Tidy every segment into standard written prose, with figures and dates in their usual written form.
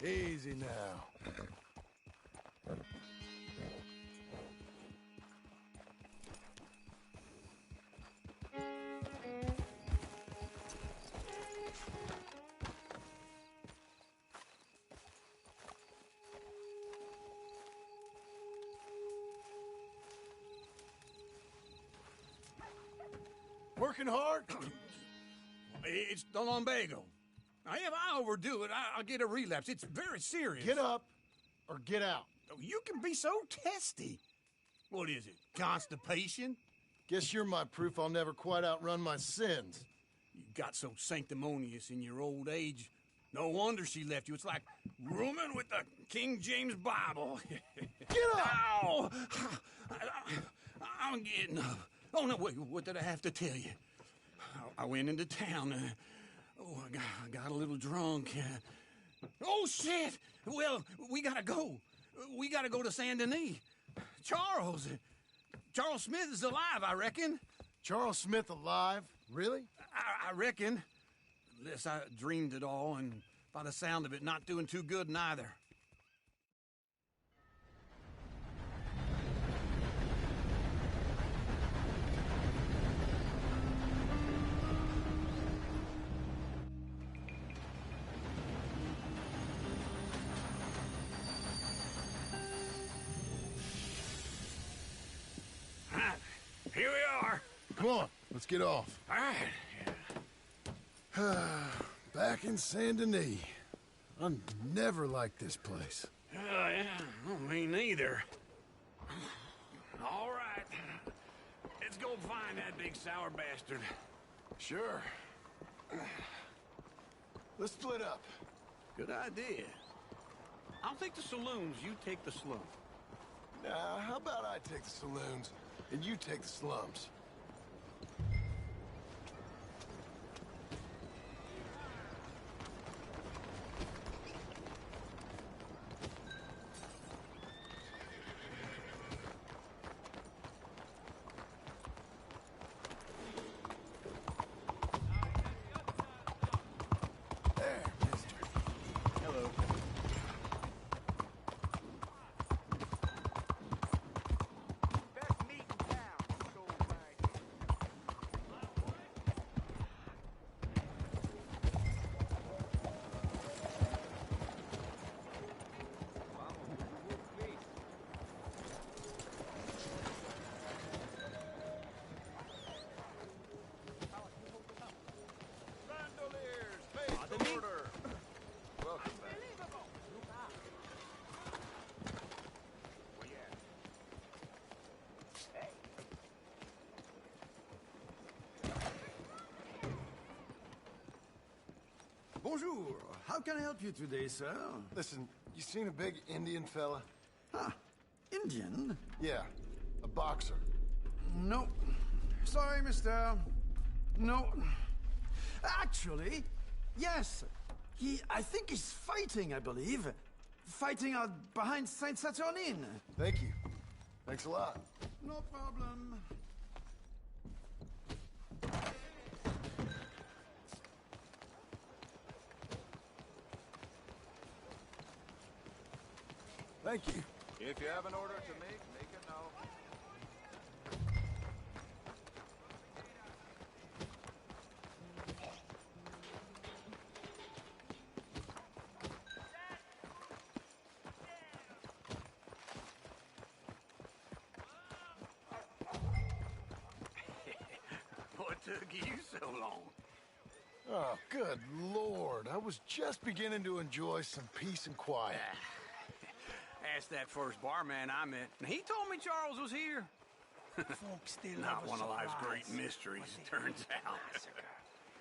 Easy now. Working hard? It's the lumbago. Now, if I overdo it, I'll get a relapse. It's very serious. Get up or get out. You can be so testy. What is it, constipation? Guess you're my proof I'll never quite outrun my sins. You got so sanctimonious in your old age. No wonder she left you. It's like rooming with the King James Bible. Get up! Ow! I'm getting up. Oh, no, wait, what did I have to tell you? I went into town. I got a little drunk. Oh, shit! Well, we gotta go. We gotta go to Saint Denis. Charles Smith is alive, I reckon. Charles Smith alive? Really? I reckon. Unless I dreamed it all, and by the sound of it, not doing too good neither. Here we are. Come on, let's get off. All right. Back in Saint Denis. I never liked this place. Yeah, me neither. All right. Let's go find that big sour bastard. Sure. Let's split up. Good idea. I'll take the saloons, you take the slum. Now, how about I take the saloons and you take the slums? There, mister. Hello. Bonjour. How can I help you today, sir? Listen, you seen a big Indian fella? Ah, Indian? Yeah, a boxer. No. Sorry, mister. No. Actually, yes. I think he's fighting, I believe. Fighting out behind Saint Saturnin. Thank you. Thanks a lot. No problem. Thank you. If you have an order to make it now. What took you so long? Oh, good Lord. I was just beginning to enjoy some peace and quiet. Asked that first barman I met, and he told me Charles was here. Folks still Not have a one of life's surprise great mysteries, when they turns hear the out. massacre.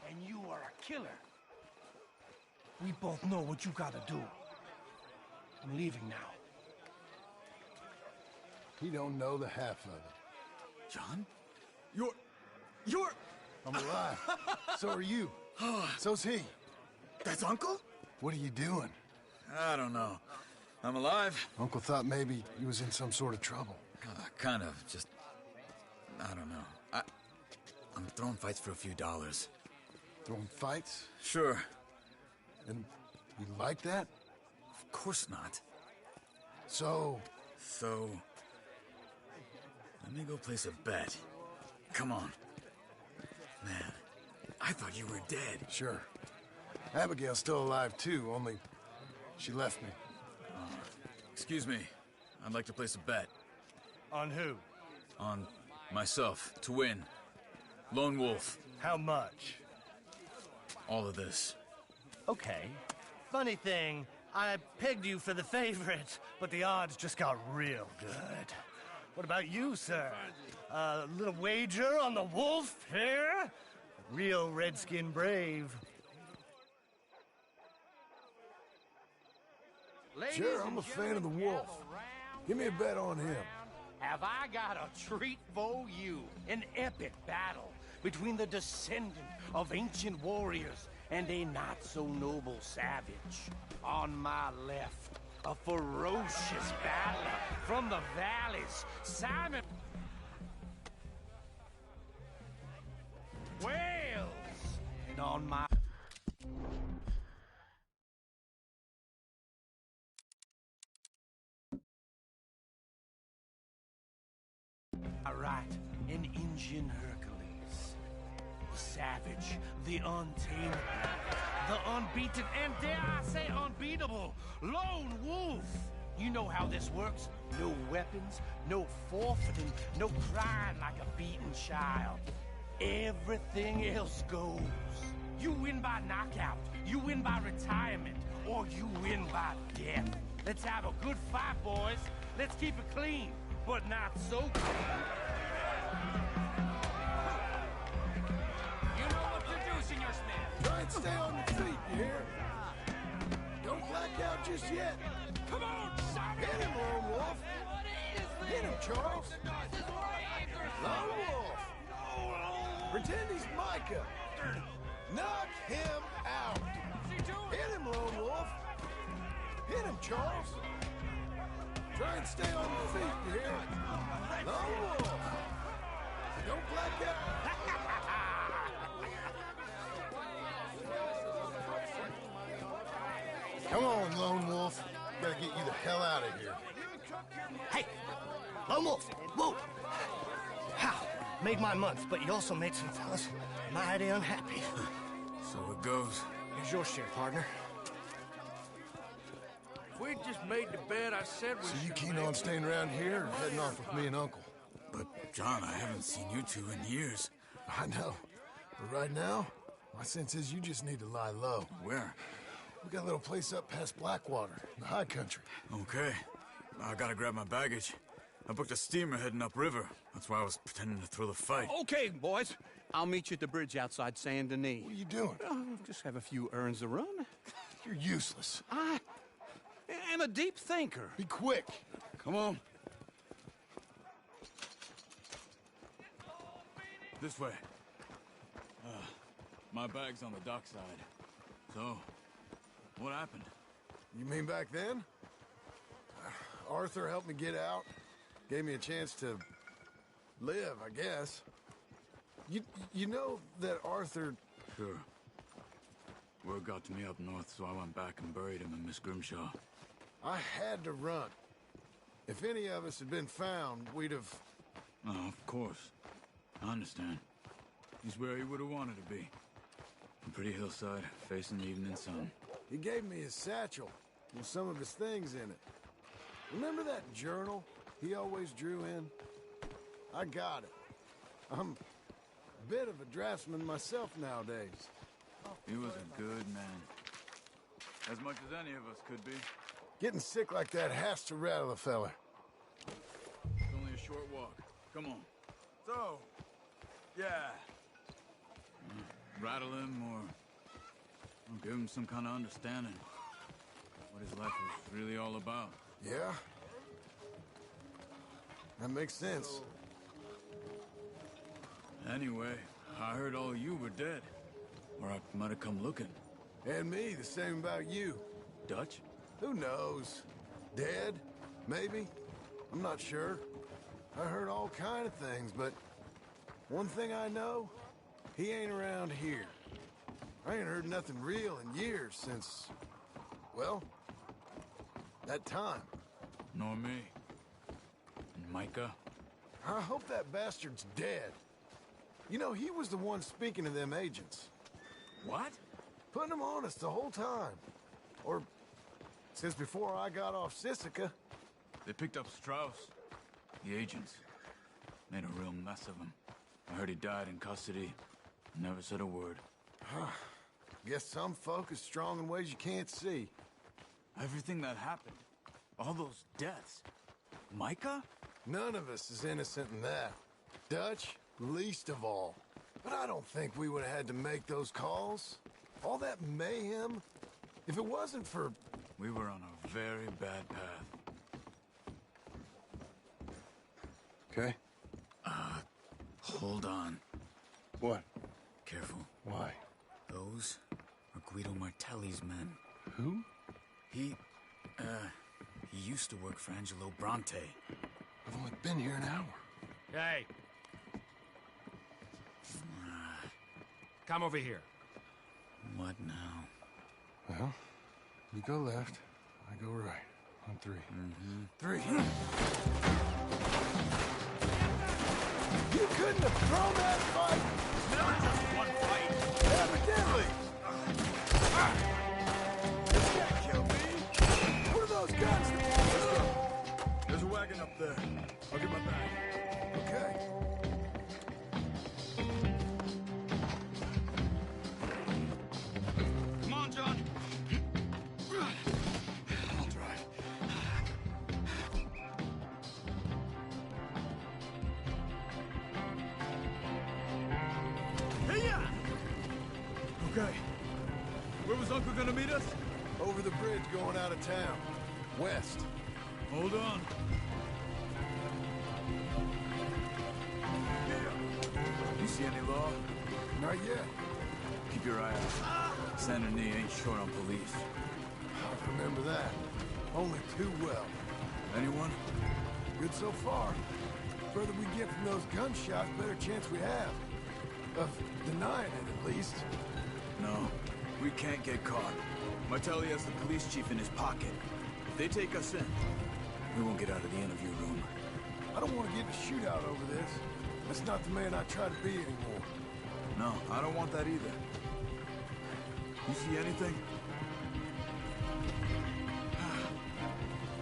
And you are a killer. We both know what you gotta do. I'm leaving now. He don't know the half of it. John? You're... I'm alive. So are you. So's he. That's Uncle? What are you doing? I don't know. I'm alive. Uncle thought maybe he was in some sort of trouble. Kind of. Just... I don't know. I'm throwing fights for a few dollars. Throwing fights? Sure. And you like that? course not. So, So, let me go place a bet. Come on. Man, I thought you were dead. sure. Abigail's still alive too, only she left me. Excuse me. I'd like to place a bet. On who? On myself, to win. Lone Wolf. How much? All of this. Okay. Funny thing, I pegged you for the favorite, but the odds just got real good. What about you, sir? A little wager on the wolf here? Real redskin brave. Sure, I'm a fan of the wolf. Give me a bet on him. Have I got a treat for you? An epic battle between the descendant of ancient warriors and a not-so-noble savage. On my left, a ferocious battler from the valleys, Simon Wales. And on my right, an Indian Hercules. The savage, the untamable, the unbeaten, and dare I say unbeatable, Lone Wolf. You know how this works. No weapons, no forfeiting, no crying like a beaten child. Everything else goes. You win by knockout, you win by retirement, or you win by death. Let's have a good fight, boys. Let's keep it clean, but not so clean. You know what to do, Senor Smith. Try and stay on your feet, you hear? Don't black out just yet. Come on, Simon! Hit him, Lone Wolf. Hit him, Charles. Lone Wolf. Pretend he's Micah. Knock him out. Hit him, Lone Wolf. Hit him, Charles. Try and stay on your feet, you hear? Lone Wolf. Don't black out. Come on, Lone Wolf. Gotta get you the hell out of here. Hey, Lone Wolf, whoa! How? Made my month, but you also made some fellas mighty unhappy. So it goes. Here's your share, partner. If we'd just made the bet I said we So you should keen make. on staying around here or heading off with me and Uncle? But, John, I haven't seen you two in years. I know. But right now, my sense is you just need to lie low. Where? We got a little place up past Blackwater, in the high country. Okay. I gotta grab my baggage. I booked a steamer heading upriver. That's why I was pretending to throw the fight. Okay, boys. I'll meet you at the bridge outside Saint Denis. What are you doing? Just have a few errands to run. You're useless. I am a deep thinker. Be quick. Come on. This way. My bag's on the dockside. So, what happened? You mean back then? Arthur helped me get out. Gave me a chance to live, I guess. You know that Arthur... Sure. Word got to me up north, so I went back and buried him in Miss Grimshaw. I had to run. If any of us had been found, we'd have... Oh, of course. I understand. He's where he would have wanted to be. A pretty hillside, facing the evening sun. He gave me his satchel with some of his things in it. Remember that journal he always drew in? I got it. I'm a bit of a draftsman myself nowadays. He was a good man. As much as any of us could be. Getting sick like that has to rattle a fella. It's only a short walk. Come on. So, yeah. Rattle him or give him some kind of understanding. What his life was really all about. Yeah? That makes sense. Anyway, I heard all you were dead. Or I might have come looking. And me, the same about you. Dutch? Who knows? Dead? Maybe? I'm not sure. I heard all kind of things, but one thing I know, he ain't around here. I ain't heard nothing real in years since, well, That time. Nor me. And Micah? I hope that bastard's dead. You know, he was the one speaking to them agents. What? Putting them on us the whole time. Or since before I got off Sisika. They picked up Strauss. The agents. Made a real mess of him. I heard he died in custody. Never said a word. Guess some folk is strong in ways you can't see. Everything that happened. All those deaths. Micah? None of us is innocent in that. Dutch, least of all. But I don't think we would have had to make those calls. All that mayhem. If it wasn't for... We were on a very bad path. Okay. Hold on. What? Careful. Why? Those are Guido Martelli's men. Who? He used to work for Angelo Bronte. I've only been here an hour. Hey. Come over here. What now? Well, you go left, I go right. On three. Three. You couldn't have thrown that fight! Not just one fight. Evidently! You can't kill me! What are those guns? Let's go. There's a wagon up there. I'll get my bag. Okay. Come on, John. I'll drive. Hey-ya! Okay. Where was Uncle gonna meet us? Over the bridge going out of town. West. Hold on. You see any law? Not yet. Keep your eye out. Saint Denis ain't short on police. I remember that. Only too well. Anyone? Good so far. Further we get from those gunshots, better chance we have. Of denying it, at least. No. We can't get caught. Martelli has the police chief in his pocket. If they take us in, we won't get out of the interview room. I don't want to get in a shootout over this. That's not the man I try to be anymore. No, I don't want that either. You see anything?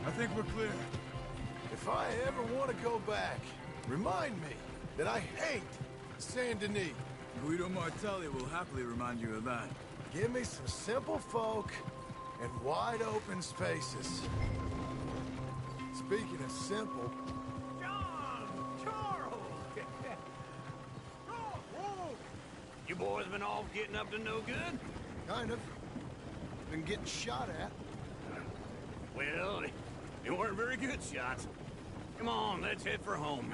I think we're clear. If I ever want to go back, remind me that I hate Saint Denis. Guido Martelli will happily remind you of that. Give me some simple folk and wide open spaces. Speaking of simple, John! Charles! You boys been off getting up to no good? kind of. Been getting shot at. Well, they weren't very good shots. Come on, let's head for home.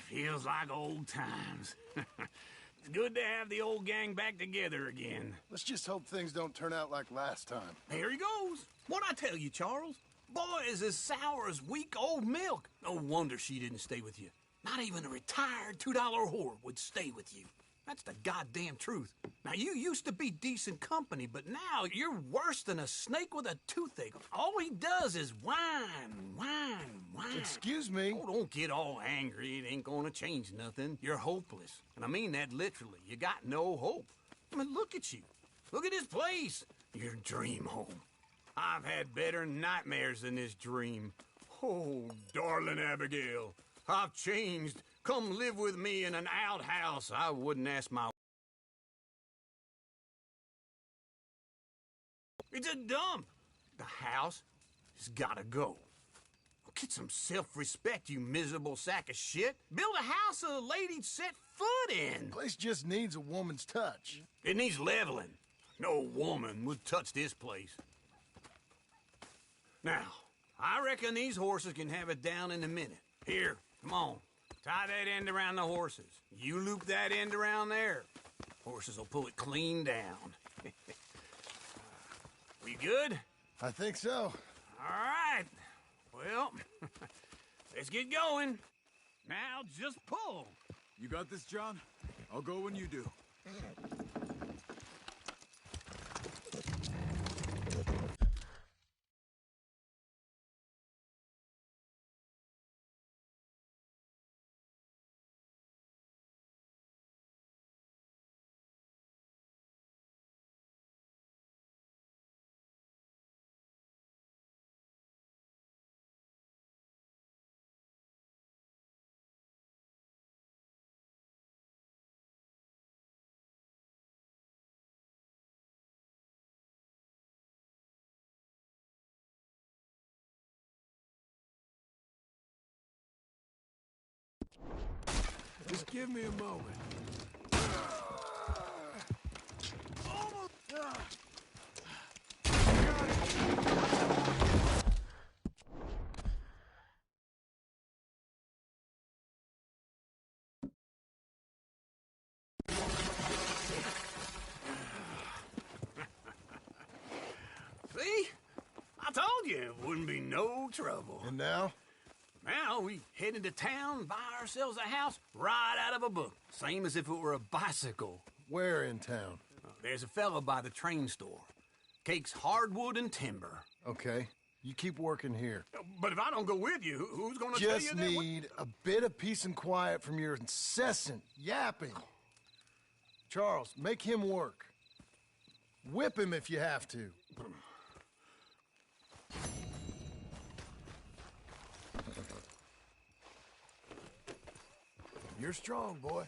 Feels like old times. It's good to have the old gang back together again. Let's just hope things don't turn out like last time. Here he goes. What'd I tell you, Charles? Boy is as sour as weak old milk. No wonder she didn't stay with you. Not even a retired $2 whore would stay with you. That's the goddamn truth. Now, you used to be decent company, but now you're worse than a snake with a toothache. All he does is whine, whine, whine. Excuse me? Oh, don't get all angry. It ain't gonna change nothing. You're hopeless. And I mean that literally. You got no hope. I mean, look at you. Look at this place. Your dream home. I've had better nightmares than this dream. Oh, darling Abigail, I've changed, come live with me in an outhouse, I wouldn't ask my... It's a dump. The house has gotta go. Get some self-respect, you miserable sack of shit. Build a house a lady'd set foot in. Place just needs a woman's touch. It needs leveling. No woman would touch this place. Now, I reckon these horses can have it down in a minute. Here, come on. Tie that end around the horses. You loop that end around there. Horses will pull it clean down. We good? I think so. All right. Well, let's get going. Now just pull. You got this, John? I'll go when you do. Just give me a moment. See? I told you it wouldn't be no trouble. And now? Now we head into town, buy ourselves a house right out of a book. Same as if it were a bicycle. Where in town? There's a fella by the train store. Cakes hardwood and timber. Okay. You keep working here. But if I don't go with you, who's gonna tell you Just that? need a bit of peace and quiet from your incessant yapping. Charles, make him work. Whip him if you have to. You're strong, boy.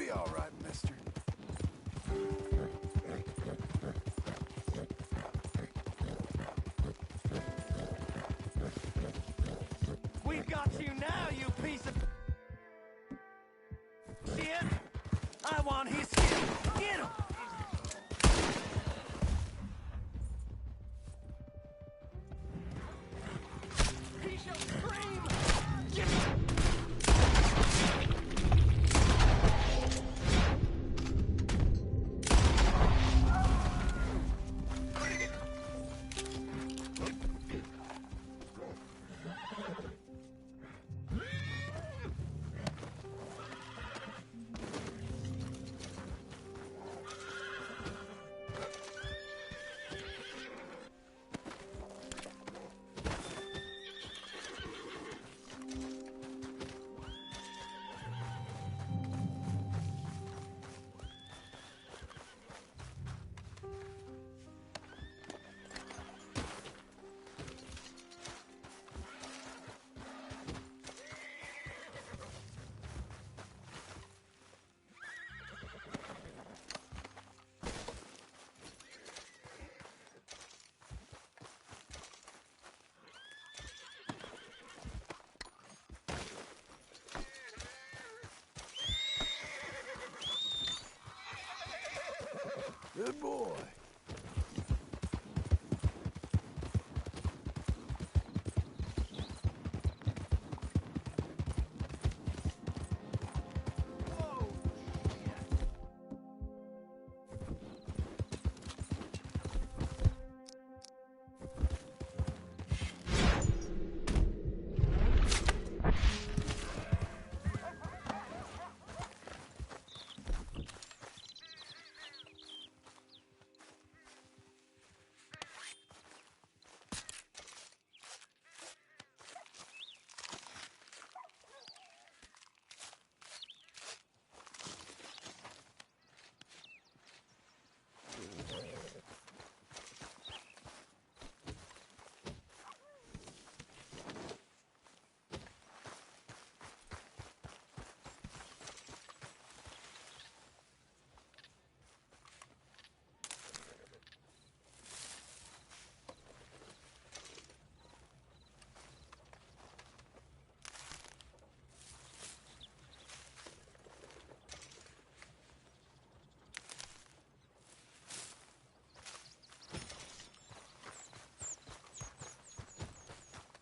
be all right, mister. We got you now, you piece of shit! I want his skin! Get him! He shall scream! Get him! Good boy.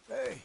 Hey.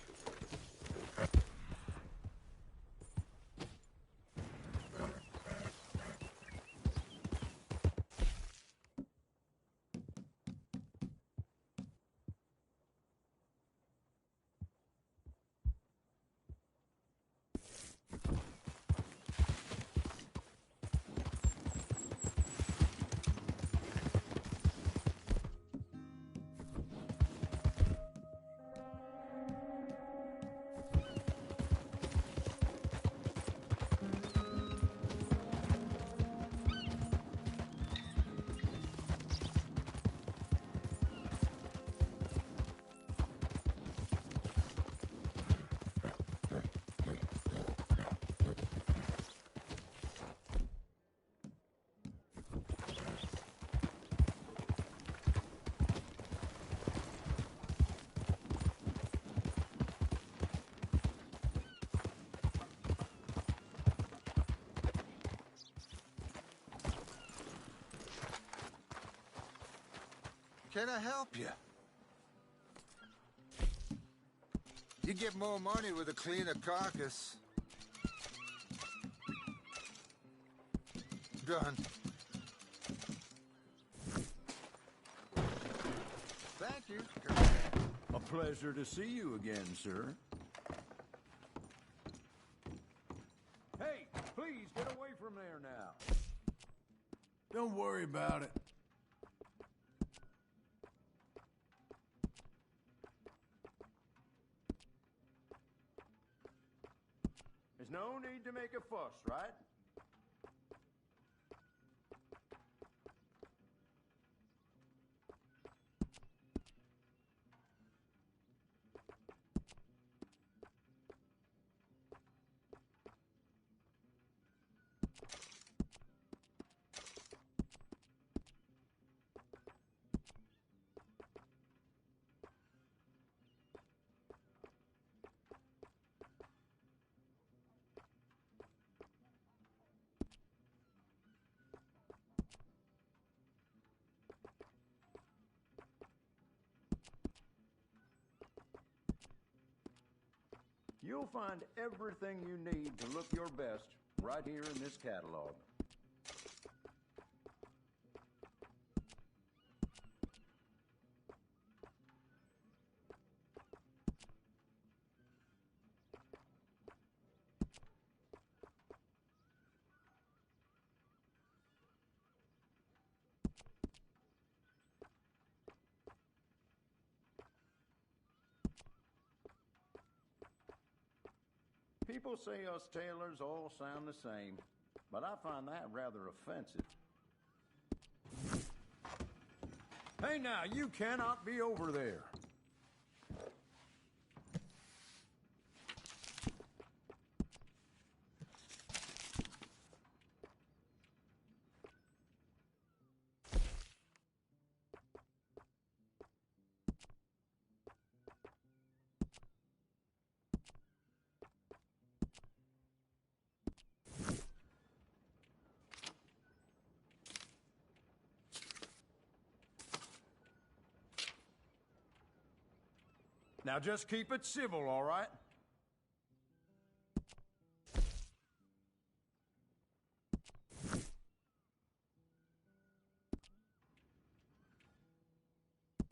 Can I help you? You get more money with a cleaner carcass. Done. Thank you. A pleasure to see you again, sir. Hey, please get away from there now. Don't worry about it. There's no need to make a fuss, right? You'll find everything you need to look your best right here in this catalog. People say us tailors all sound the same, but I find that rather offensive. Hey now, you cannot be over there. Now just keep it civil, all right?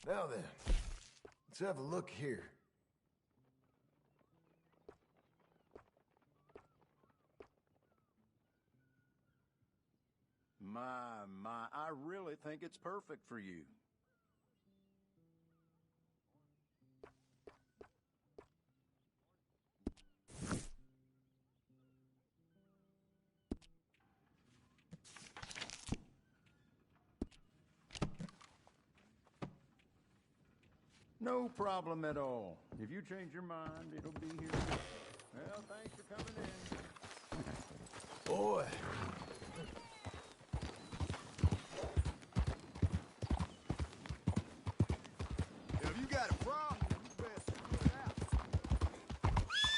Now then, let's have a look here. My, I really think it's perfect for you. No problem at all. If you change your mind, it'll be here. Well, thanks for coming in. Boy. If you got a problem, you best put it out.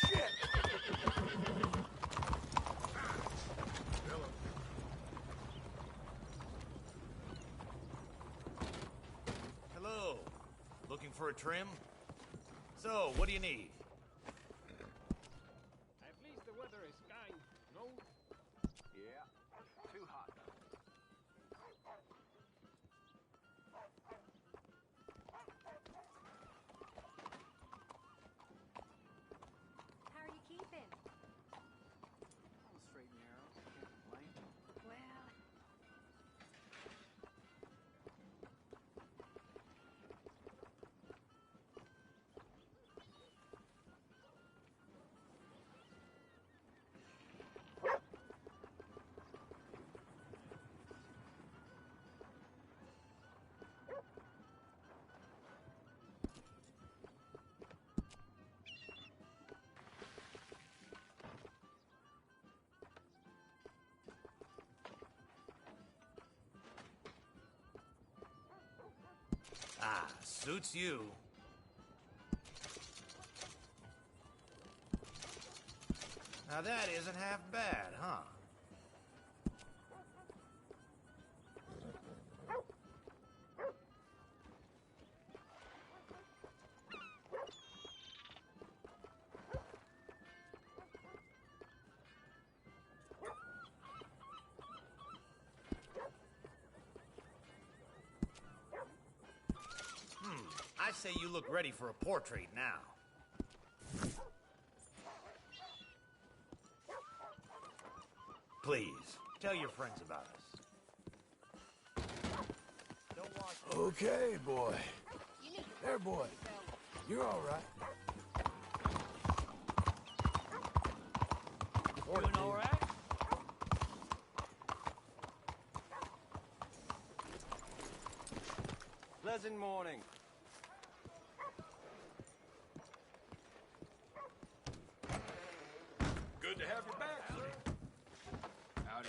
Shit! Hello. Hello. Looking for a trim? So, what do you need? At least the weather is kind, no? Yeah, too hot. How are you keeping? All straight and narrow. Can't complain. Well, Ah, suits you. Now that isn't half bad, huh? I say you look ready for a portrait now. Please, tell your friends about us. Don't watch. Okay, boy. There, boy. You're all right. Doing all right? Pleasant morning. Good to have you back, sir. Howdy.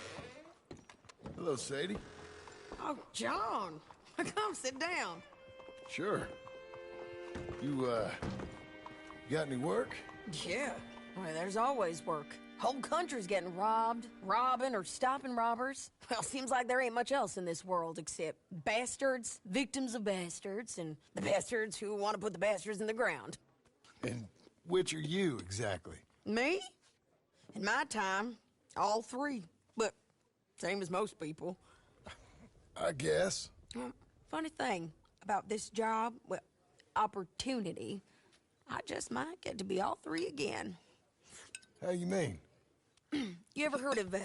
Hello, Sadie. Oh, John. Come sit down. Sure. You got any work? Yeah. Well, there's always work. Whole country's getting robbed, robbing, or stopping robbers. Well, seems like there ain't much else in this world except bastards, victims of bastards, and the bastards who want to put the bastards in the ground. And which are you, exactly? Me? In my time, all three. But same as most people. I guess. Funny thing about this job, well, opportunity, I just might get to be all three again. How you mean? You ever heard of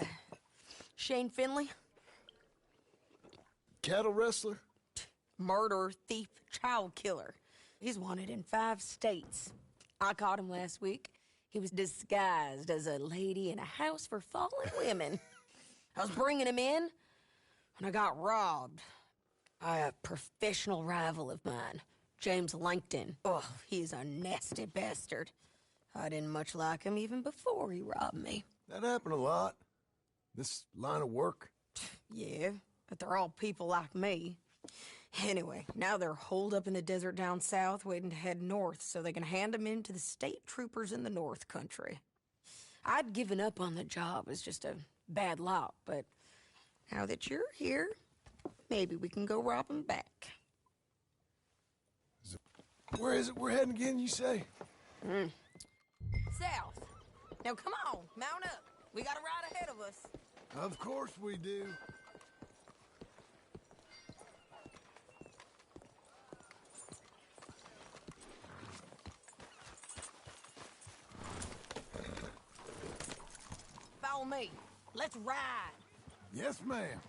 Shane Finley? Cattle wrestler? Murderer, thief, child killer. He's wanted in 5 states. I caught him last week. He was disguised as a lady in a house for fallen women. I was bringing him in, and I got robbed by a professional rival of mine, James Langton. Oh, he's a nasty bastard. I didn't much like him even before he robbed me. That happened a lot. This line of work. Yeah, but they're all people like me. Anyway, now they're holed up in the desert down south waiting to head north so they can hand them in to the state troopers in the north country. I'd given up on the job as just a bad lot, but now that you're here, maybe we can go rob them back. Where is it we're heading again, you say? South. Now come on, mount up. We got a ride ahead of us. Of course we do. Follow me. Let's ride. Yes, ma'am.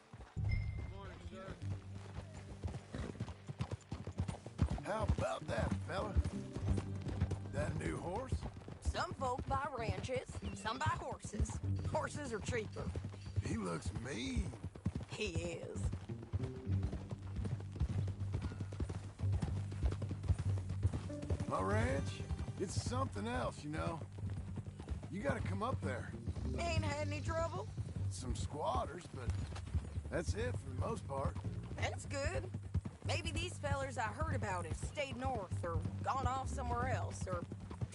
Morning, sir. How about that, fella? That new horse? Some folk buy ranches, some buy horses. Horses are cheaper. He looks mean. He is. My ranch, it's something else, you know. You gotta come up there. Ain't had any trouble? Some squatters, but that's it for the most part. That's good. Maybe these fellers I heard about have stayed north or gone off somewhere else or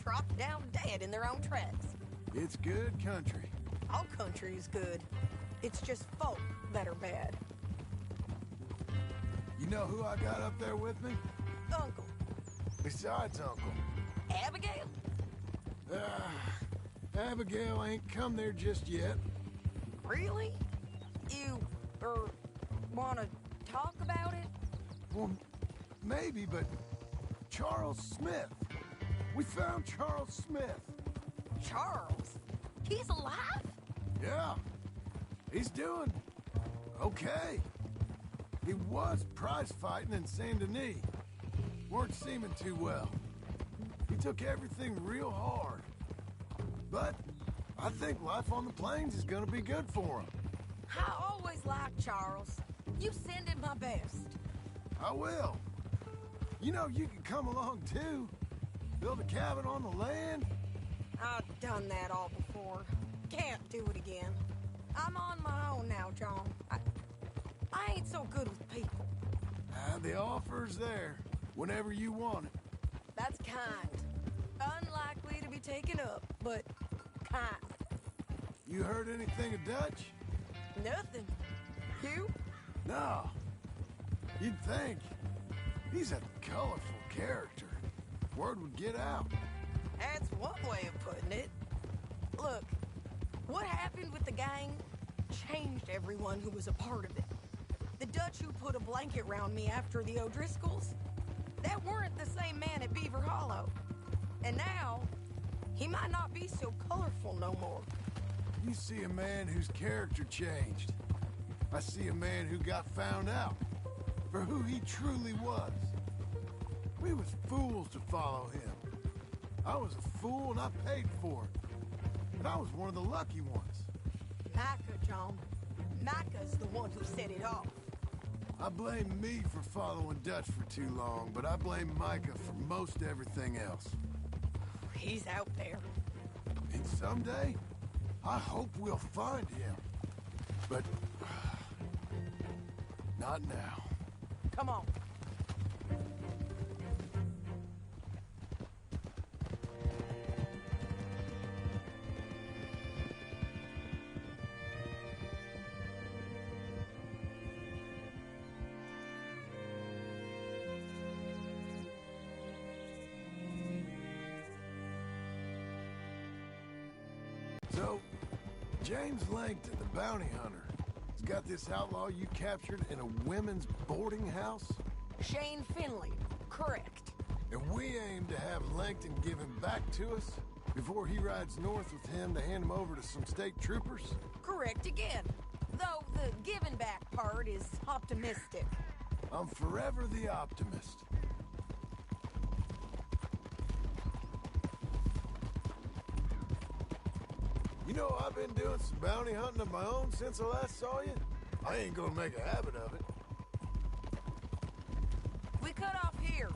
dropped down dead in their own tracks. It's good country. All country is good. It's just folk that are bad. You know who I got up there with me? Uncle. Besides Uncle. Abigail? Abigail ain't come there just yet. Really? You, wanna talk about it? Well, maybe, but Charles Smith. We found Charles Smith. Charles? He's alive? Yeah. He's doing okay. He was prize fighting in Saint Denis. Weren't seeming too well. He took everything real hard. But I think life on the plains is gonna be good for him. I always liked Charles. You send him my best. I will. You know, you can come along too. Build a cabin on the land. I've done that all before. Can't do it again. I'm on my own now, John. I ain't so good with people. The offer's there, whenever you want it. That's kind. Unlikely to be taken up, but kind. You heard anything of Dutch? Nothing. You? No. You'd think. He's a colorful character. Word would get out. That's one way of putting it. Look, what happened with the gang changed everyone who was a part of it. The Dutch who put a blanket round me after the O'Driscolls, that weren't the same man at Beaver Hollow. And now, he might not be so colorful no more. You see a man whose character changed. I see a man who got found out for who he truly was. We was fools to follow him. I was a fool and I paid for it. But I was one of the lucky ones. Micah, John. Micah's the one who set it off. I blame me for following Dutch for too long, but I blame Micah for most everything else. He's out there. And someday, I hope we'll find him. But not now. Come on. So, James Langton, the bounty hunter, has got this outlaw you captured in a women's boarding house? Shane Finley, correct. And we aim to have Langton give him back to us before he rides north with him to hand him over to some state troopers? Correct again. Though the giving back part is optimistic. I'm forever the optimist. You know, I've been doing some bounty hunting of my own since I last saw you. I ain't gonna make a habit of it. We cut off here.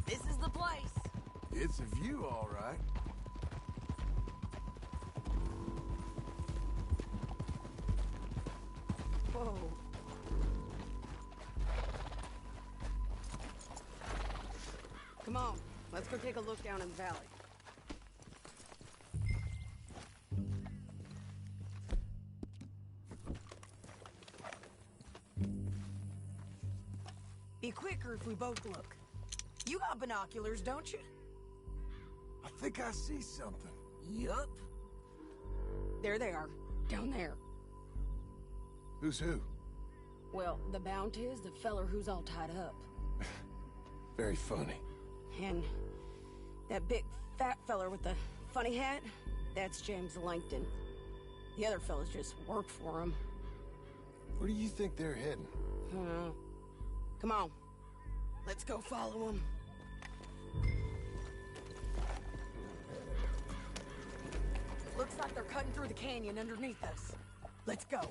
This is the place. It's a view, all right. Whoa. Come on, let's go take a look down in the valley. Be quicker if we both look. You got binoculars, don't you? I think I see something. Yup. There they are, down there. Who's who? Well, the Bounty is the feller who's all tied up. Very funny. And that big fat feller with the funny hat, that's James Langton. The other fellas just work for him. Where do you think they're heading? I don't know. Come on, let's go follow them. Looks like they're cutting through the canyon underneath us. Let's go.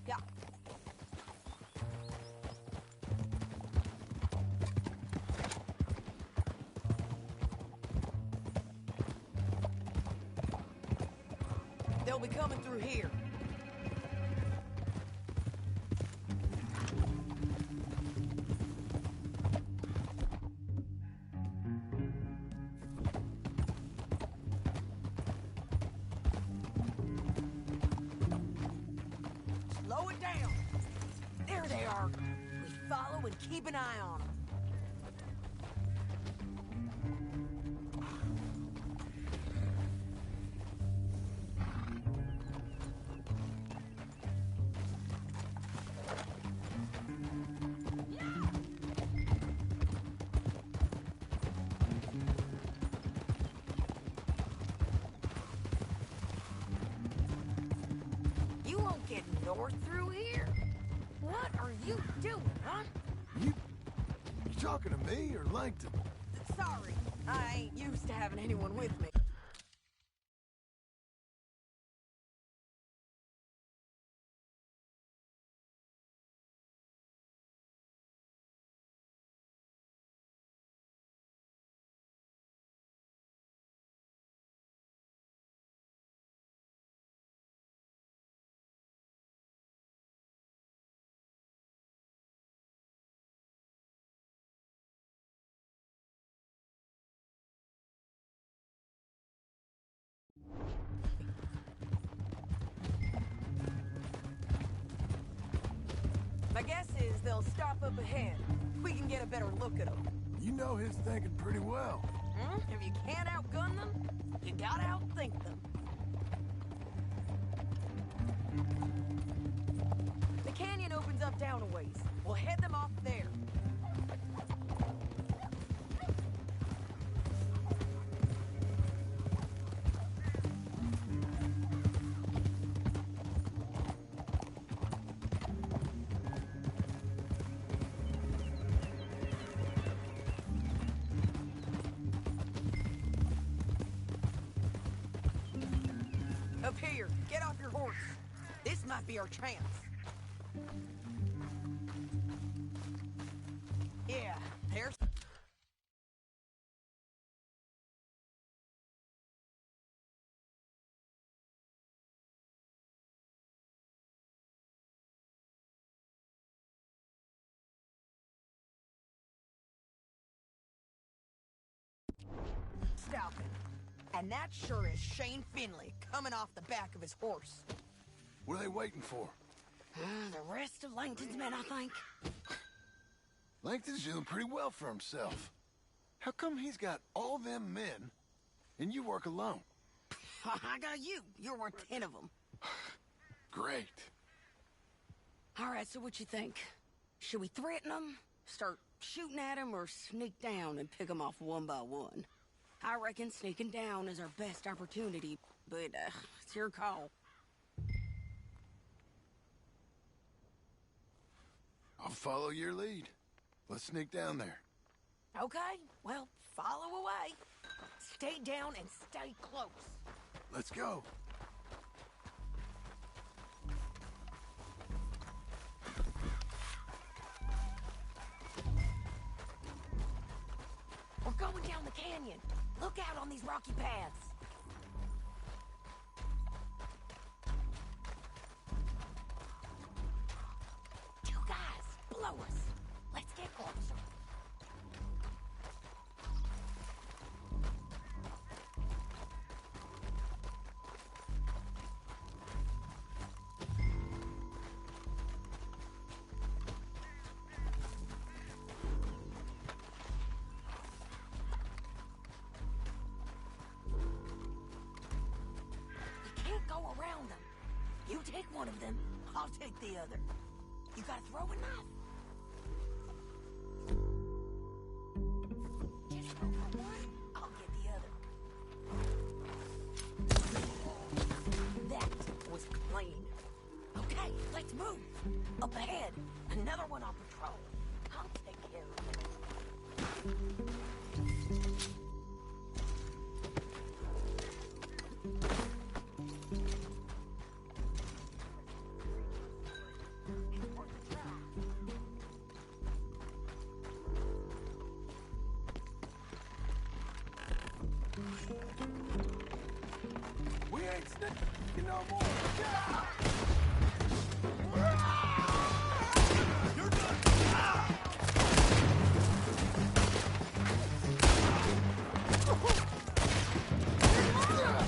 Yeah. They'll be coming through here. Slow it down. There they are. We follow and keep an eye on them. You won't get north through here. What are you doing, huh? You talking to me or Langton? Sorry, I ain't used to having anyone with me. My guess is they'll stop up ahead. We can get a better look at them. You know his thinking pretty well. If you can't outgun them, you gotta outthink them. The canyon opens up down a ways. We'll head them off there. Up here, get off your horse. This might be our chance. Yeah, there's... Stop it. And that sure is Shane Finley coming off the back of his horse. What are they waiting for? The rest of Langton's men, I think. Langton's doing pretty well for himself. How come he's got all them men, and you work alone? I got you. You're worth 10 of them. Great. All right, so what you think? Should we threaten them, start shooting at them, or sneak down and pick them off one by one? I reckon sneaking down is our best opportunity, but it's your call. I'll follow your lead. Let's sneak down there. Okay, well, follow away. Stay down and stay close. Let's go. We're going down the canyon. Look out on these rocky paths. Two guys, below us. Let's get closer. Around them. You take one of them, I'll take the other. You gotta throw a knife. Just go for one, I'll get the other. That was clean. Okay, let's move. Up ahead, another one on patrol. I'll take care of it. We ain't sneaking no more. You're done.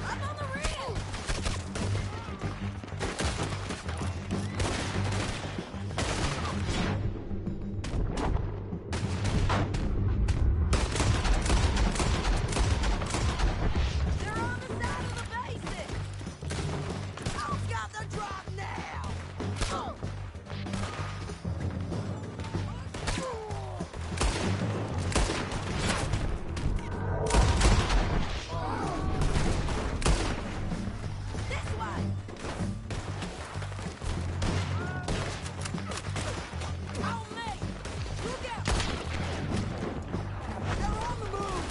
I'm on the rail! They're on the side of the basin! I've got the drop now! This way! On me! Look out! They're on the move!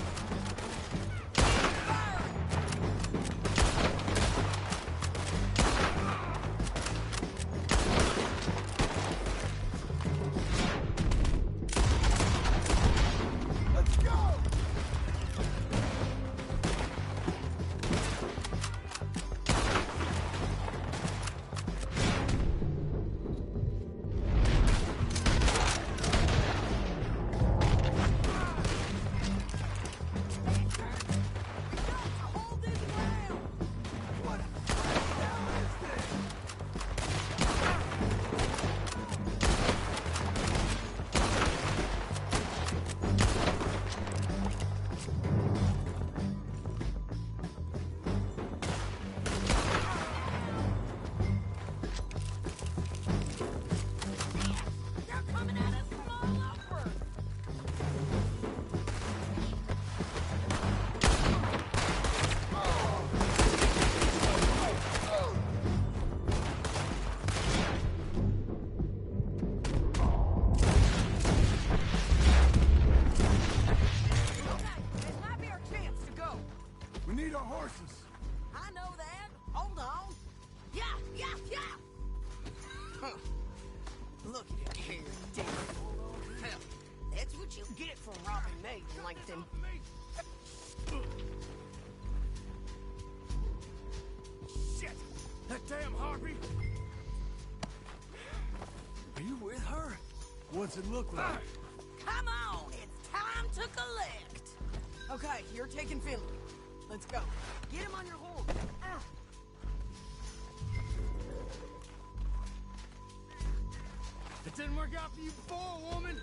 Firing! Let's go. Hold this ground! What the hell is this? They're coming at us from all over! Okay, this might be our chance to go. We need our horses. I know that. Hold on. Yeah! Huh. Look at it here, damn. Hell, that's what you get for robbing me, Langton. Shit! That damn Harvey! Are you with her? What's it look like? Come on, it's time to collect. Okay, you're taking Finley. Let's go. Get him on your horse. didn't work out for you before, woman.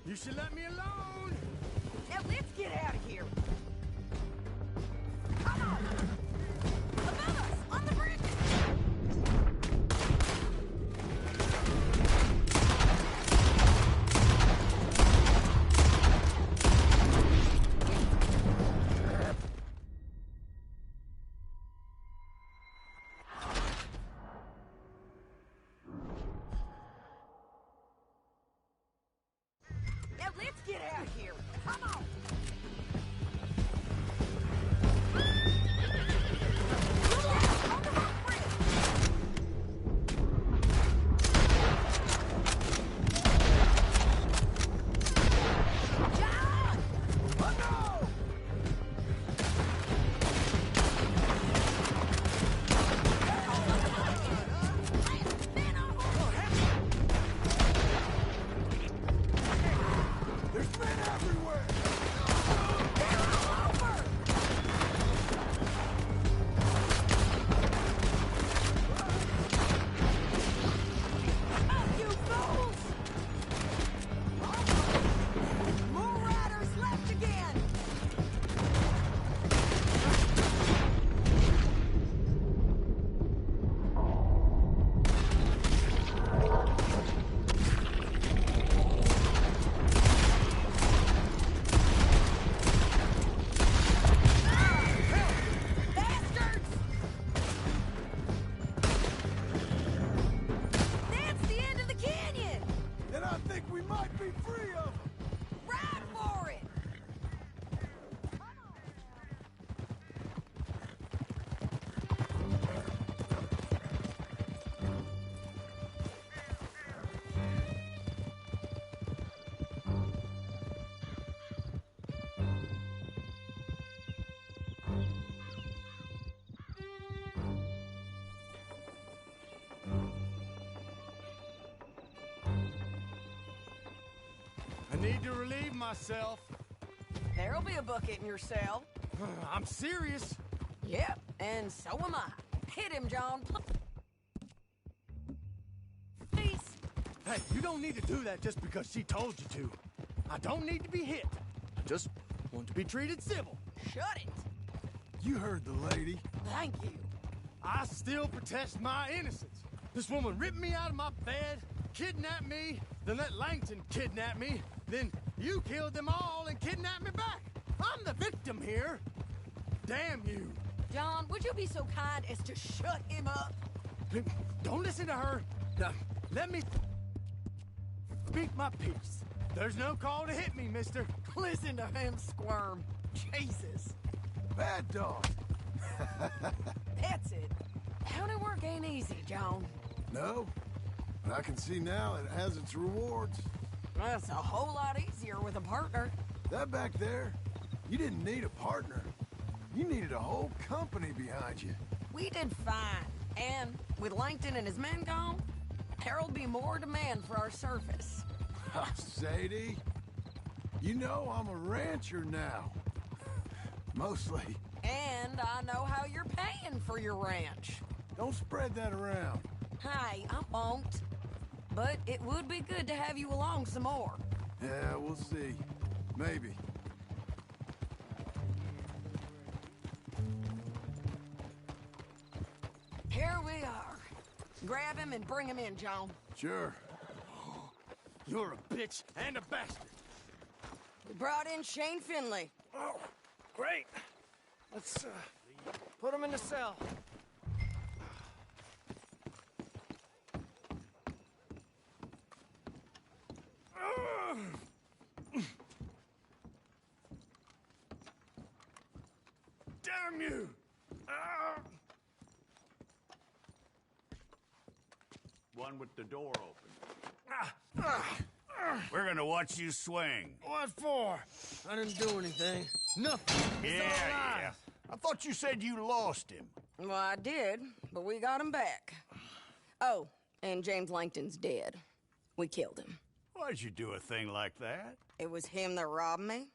You should let me alone. Now let's get out of here. Come on! Above us, on the bridge! Now let's get out of here. Come on! There's men everywhere! You fools! More riders left again! Bastards! That's the end of the canyon! Then I think we might be free of them! Ride for it! I need to relieve myself. There'll be a bucket in your cell. I'm serious. Yep, and so am I. Hit him, John. Please. Hey, you don't need to do that just because she told you to. I don't need to be hit. I just want to be treated civil. Shut it. You heard the lady. Thank you. I still protest my innocence. This woman ripped me out of my bed, kidnapped me, then let Langton kidnap me, then you killed them all and kidnapped me back. I'm the victim here. Damn you. John, would you be so kind as to shut him up? Don't listen to her. Now, let me speak my piece. There's no call to hit me, mister. Listen to him squirm. Jesus. Bad dog. That's it. County work ain't easy, John. No, but I can see now it has its rewards. That's a whole lot easier with a partner. That back there, you didn't need a partner. You needed a whole company behind you. We did fine. And with Langton and his men gone, there'll be more demand for our service. Sadie, you know I'm a rancher now. Mostly. And I know how you're paying for your ranch. Don't spread that around. Hey, I won't. But it would be good to have you along some more. Yeah, we'll see. Maybe. Here we are. Grab him and bring him in, John. Sure. You're a bitch and a bastard. We brought in Shane Finley. Oh, great. Let's put him in the cell. Damn you! One with the door open. We're gonna watch you swing. What for? I didn't do anything. Nothing. It's all lies. I thought you said you lost him. Well, I did, but we got him back. Oh, and James Langton's dead. We killed him. Why'd you do a thing like that? It was him that robbed me.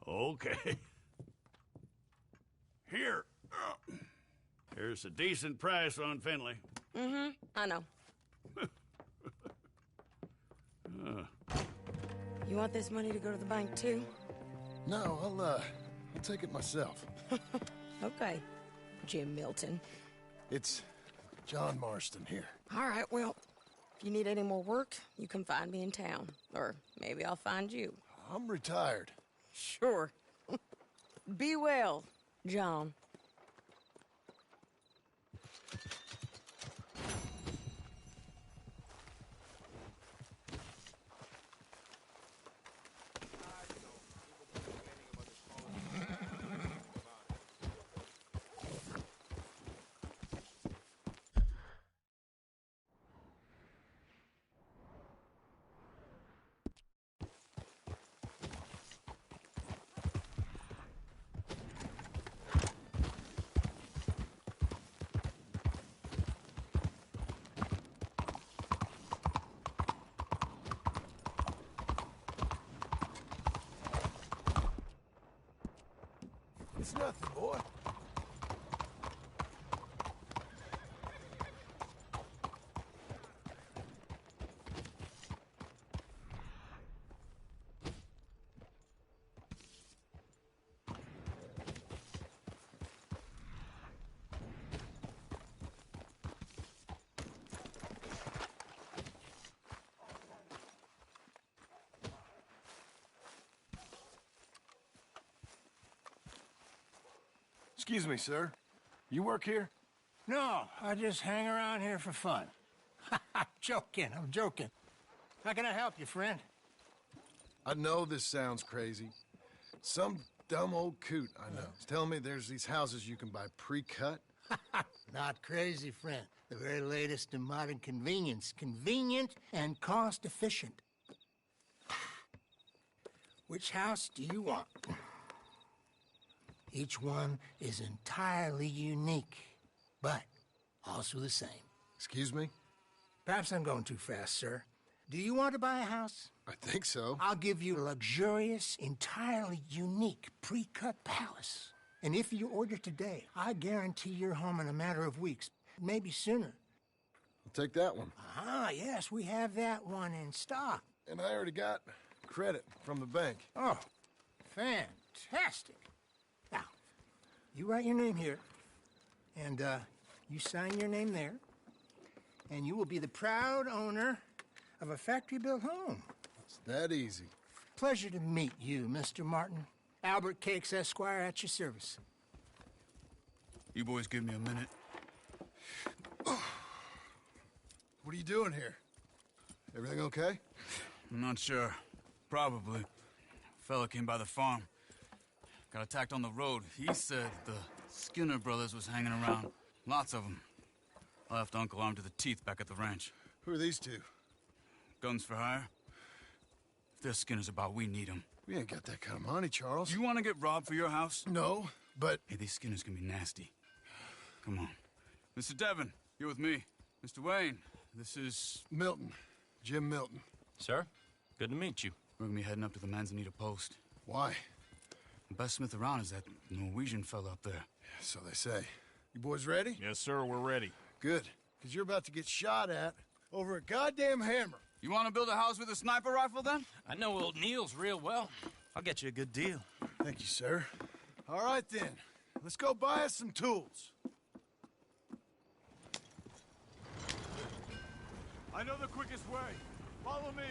Okay. Here. Here's a decent price on Finley. I know. You want this money to go to the bank, too? No, I'll take it myself. Okay, Jim Milton. It's John Marston here. All right, well, if you need any more work, you can find me in town. Or maybe I'll find you. I'm retired. Sure. Be well, John. It's nothing, boy. Excuse me, sir. You work here? No, I just hang around here for fun. I'm joking. How can I help you, friend? I know this sounds crazy. Some dumb old coot I know is telling me there's these houses you can buy pre-cut. Not crazy, friend. The very latest in modern convenience. Convenient and cost-efficient. Which house do you want? Each one is entirely unique, but also the same. Excuse me? Perhaps I'm going too fast, sir. Do you want to buy a house? I think so. I'll give you a luxurious, entirely unique, pre-cut palace. And if you order today, I guarantee you're home in a matter of weeks, maybe sooner. I'll take that one. Ah, yes, we have that one in stock. And I already got credit from the bank. Oh, fantastic. Now, you write your name here, and you sign your name there, and you will be the proud owner of a factory-built home. It's that easy. Pleasure to meet you, Mr. Martin. Albert Cakes, Esquire, at your service. You boys give me a minute. What are you doing here? Everything okay? I'm not sure. Probably. Fella came by the farm. Got attacked on the road. He said the Skinner brothers was hanging around. Lots of them. I left Uncle armed to the teeth back at the ranch. Who are these two? Guns for hire? If there's Skinner's about, we need them. We ain't got that kind of money, Charles. You want to get robbed for your house? No, but... Hey, these Skinners can be nasty. Come on. Mr. Devon, you're with me. Mr. Wayne, this is... Milton. Jim Milton. Sir, good to meet you. We're gonna be heading up to the Manzanita Post. Why? The best smith around is that Norwegian fella up there. Yeah, so they say. You boys ready? Yes, sir, we're ready. Good, because you're about to get shot at over a goddamn hammer. You want to build a house with a sniper rifle, then? I know old Neil's real well. I'll get you a good deal. Thank you, sir. All right, then. Let's go buy us some tools. I know the quickest way. Follow me.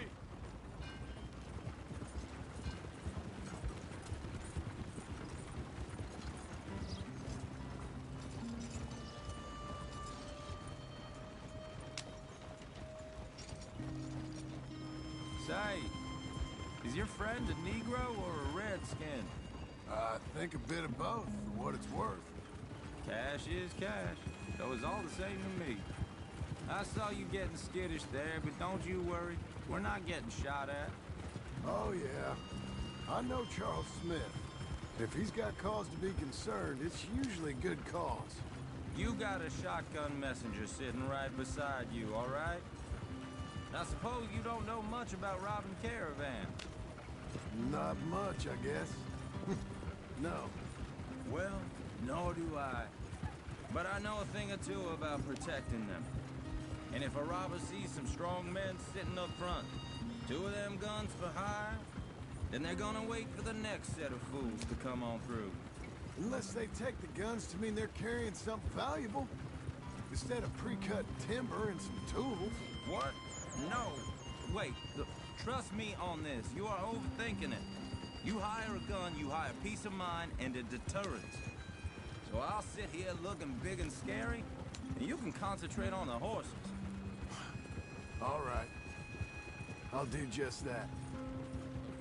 Say, is your friend a Negro or a Redskin? I think a bit of both, for what it's worth. Cash is cash, so it's all the same to me. I saw you getting skittish there, but don't you worry. We're not getting shot at. Oh, yeah. I know Charles Smith. If he's got cause to be concerned, it's usually good cause. You got a shotgun messenger sitting right beside you, all right? Now, suppose you don't know much about robbing caravans. Not much, I guess. No. Well, nor do I. But I know a thing or two about protecting them. And if a robber sees some strong men sitting up front, 2 of them guns for hire, then they're gonna wait for the next set of fools to come on through. Unless they take the guns to mean they're carrying something valuable. Instead of pre-cut timber and some tools. What? No. Wait, look, trust me on this. You are overthinking it. You hire a gun, you hire peace of mind and a deterrence. So I'll sit here looking big and scary, and you can concentrate on the horses. All right. I'll do just that.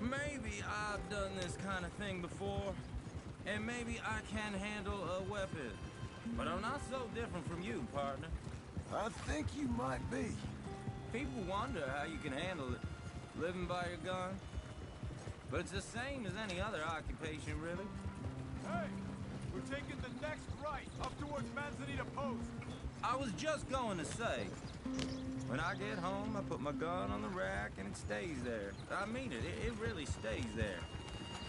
Maybe I've done this kind of thing before, and maybe I can handle a weapon. But I'm not so different from you, partner. I think you might be. People wonder how you can handle it, living by your gun. But it's the same as any other occupation, really. Hey! We're taking the next right, up towards Manzanita Post. I was just going to say, when I get home, I put my gun on the rack and it stays there. I mean it, it really stays there.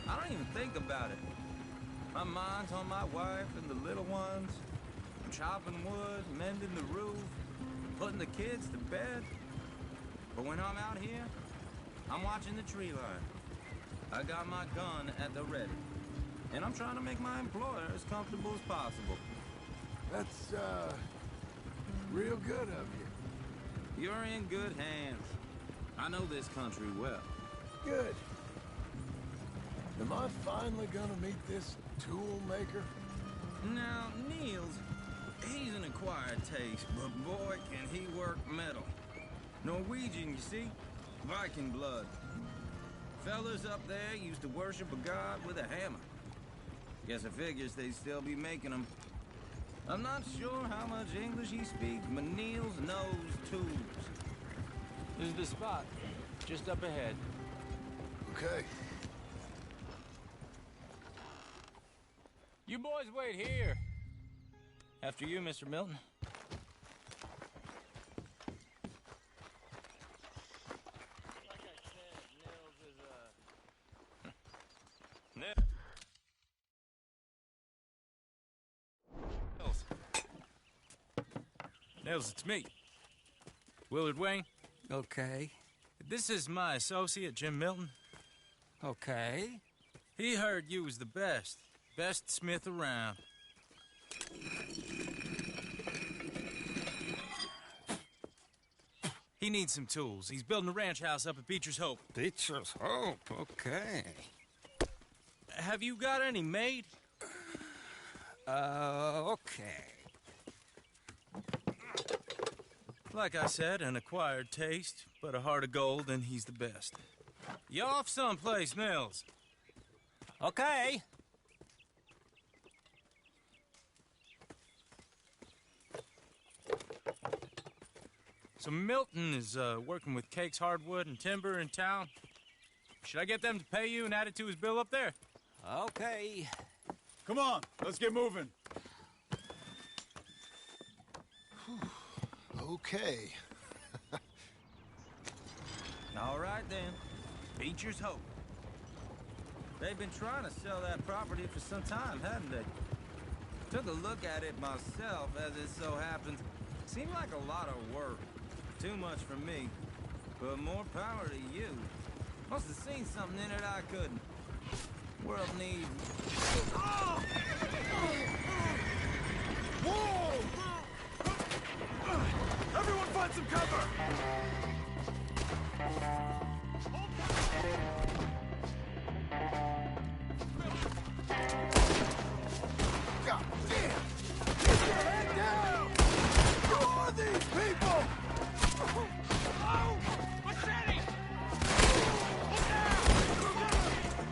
I don't even think about it. My mind's on my wife and the little ones. I'm chopping wood, mending the roof, putting the kids to bed. But when I'm out here, I'm watching the tree line. I got my gun at the ready. And I'm trying to make my employer as comfortable as possible. That's, real good of you. You're in good hands. I know this country well. Good. Am I finally gonna meet this tool maker? Now, Niels, he's an acquired taste, but boy, can he work metal. Norwegian, you see? Viking blood. Fellas up there used to worship a god with a hammer. Guess I figures they'd still be making them. I'm not sure how much English he speaks, but Niels knows tools. This is the spot, just up ahead. Okay. You boys wait here. After you, Mr. Milton. Like I said, Nils is Nils, it's me. Willard Wayne. Okay. This is my associate, Jim Milton. Okay. He heard you was the best. Best smith around. He needs some tools. He's building a ranch house up at Beecher's Hope. Beecher's Hope, okay. Have you got any made? Okay. Like I said, an acquired taste, but a heart of gold, and he's the best. You off someplace, Nils? Okay. So Milton is working with Cake's Hardwood and Timber in town. Should I get them to pay you and add it to his bill up there? Okay. Come on, let's get moving. Okay. All right, then. Beecher's Hope. They've been trying to sell that property for some time, hadn't they? Took a look at it myself, as it so happens. Seemed like a lot of work. Too much for me. But more power to you. Must have seen something in it I couldn't. World needs... Oh! Whoa! Everyone find some cover! God damn! Get your head down! Who are these people? Oh! Machete!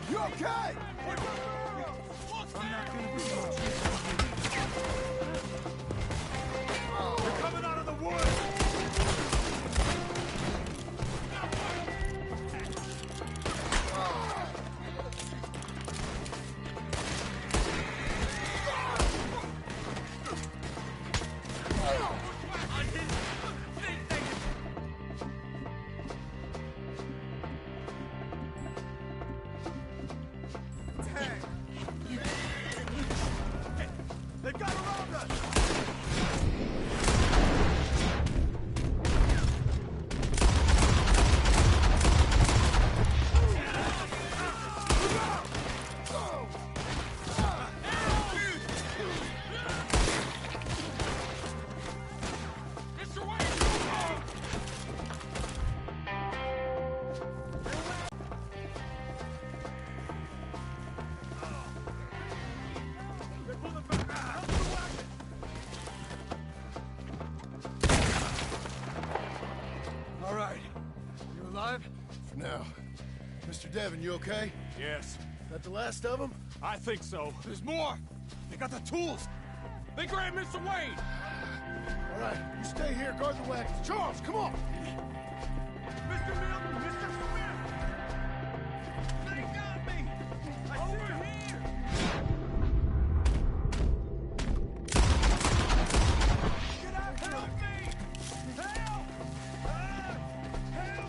You okay? I'm not gonna be much. They're coming out of the woods! alive? No. Mr. Devon, you okay? Yes. That the last of them? I think so. There's more! They got the tools! They grabbed Mr. Wayne! All right, you stay here, guard the wagons. Charles, come on! Mr. Milton! Mr. Smith! They got me! Over here! Get out! Help me! Help! Help!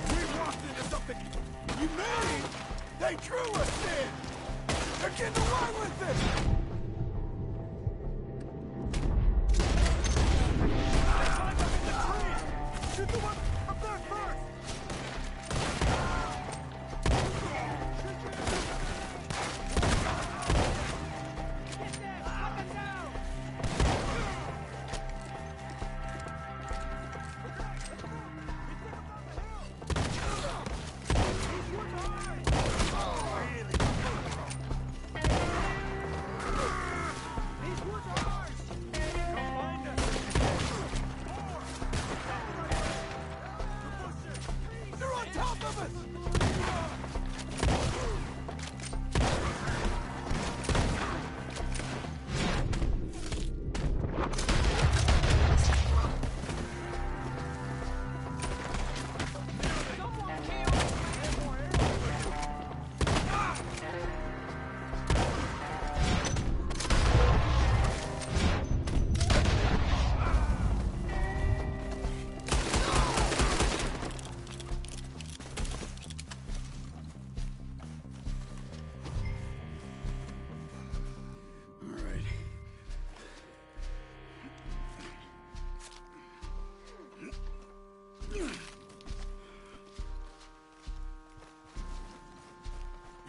We walked into something. You mean they drew us in? They're getting away with it! Shoot the one up there first! They're on top of us!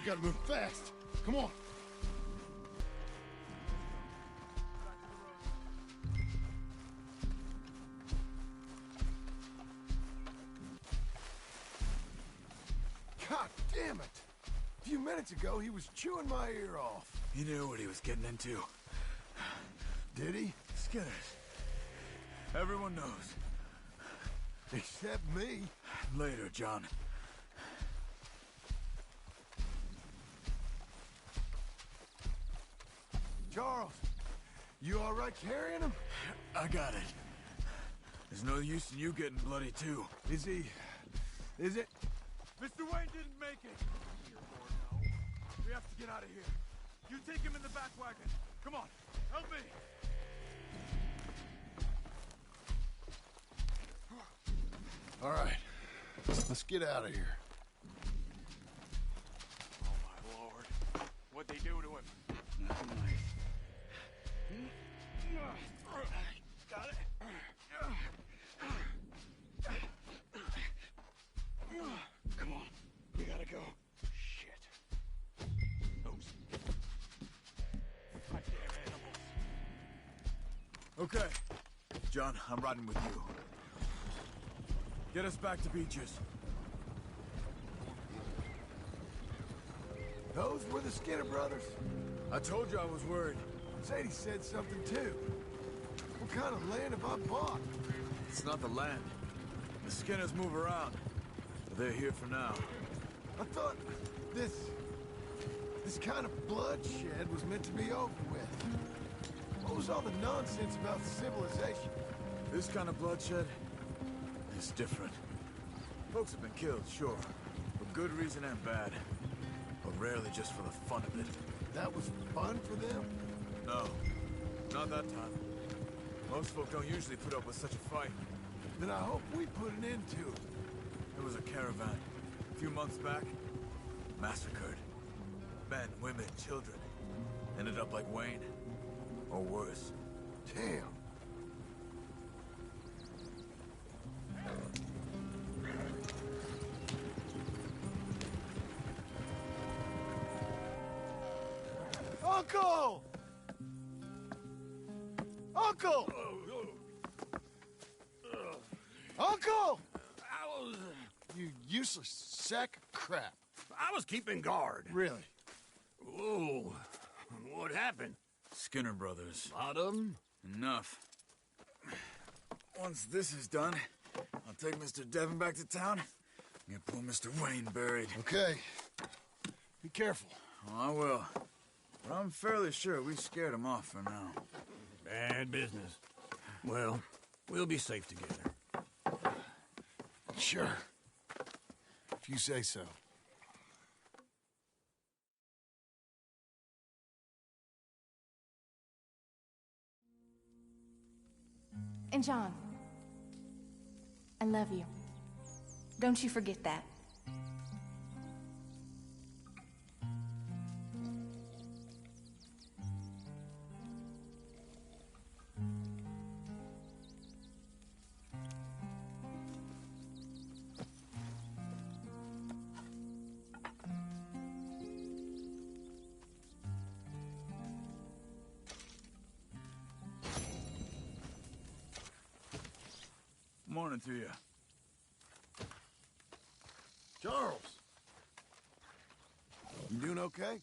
You gotta move fast. Come on. God damn it! A few minutes ago, he was chewing my ear off. He knew what he was getting into. Did he? Skinners. Everyone knows. Except me. Later, John. Charles, you all right carrying him? I got it. There's no use in you getting bloody, too. Is he... is it? Mr. Wayne didn't make it! We have to get out of here. You take him in the back wagon. Come on, help me! All right, let's get out of here. Oh, my Lord. What'd they do to him? Got it. Come on, we gotta go. Shit. Those goddamn animals. Okay. John, I'm riding with you. Get us back to Beaches. Those were the Skinner brothers. I told you I was worried. Sadie said something too. What kind of land have I bought? It's not the land. The Skinners move around. But they're here for now. I thought this kind of bloodshed was meant to be over with. What was all the nonsense about civilization? This kind of bloodshed is different. Folks have been killed, sure. For good reason and bad. But rarely just for the fun of it. That was fun for them? No. Not that time. Most folk don't usually put up with such a fight. Then I hope we put an end to it. There was a caravan. A few months back. Massacred. Men, women, children. Ended up like Wayne. Or worse. Damn. Uncle! Uncle! Uncle! You useless sack of crap. I was keeping guard. Really? Whoa. What happened? Skinner brothers. Lot of them? Enough. Once this is done, I'll take Mr. Devon back to town and get poor Mr. Wayne buried. Okay. Be careful. Oh, I will. But I'm fairly sure we scared him off for now. Bad business. Well, we'll be safe together. Sure. If you say so. And John, I love you. Don't you forget that. Morning to you. Charles! You doing okay?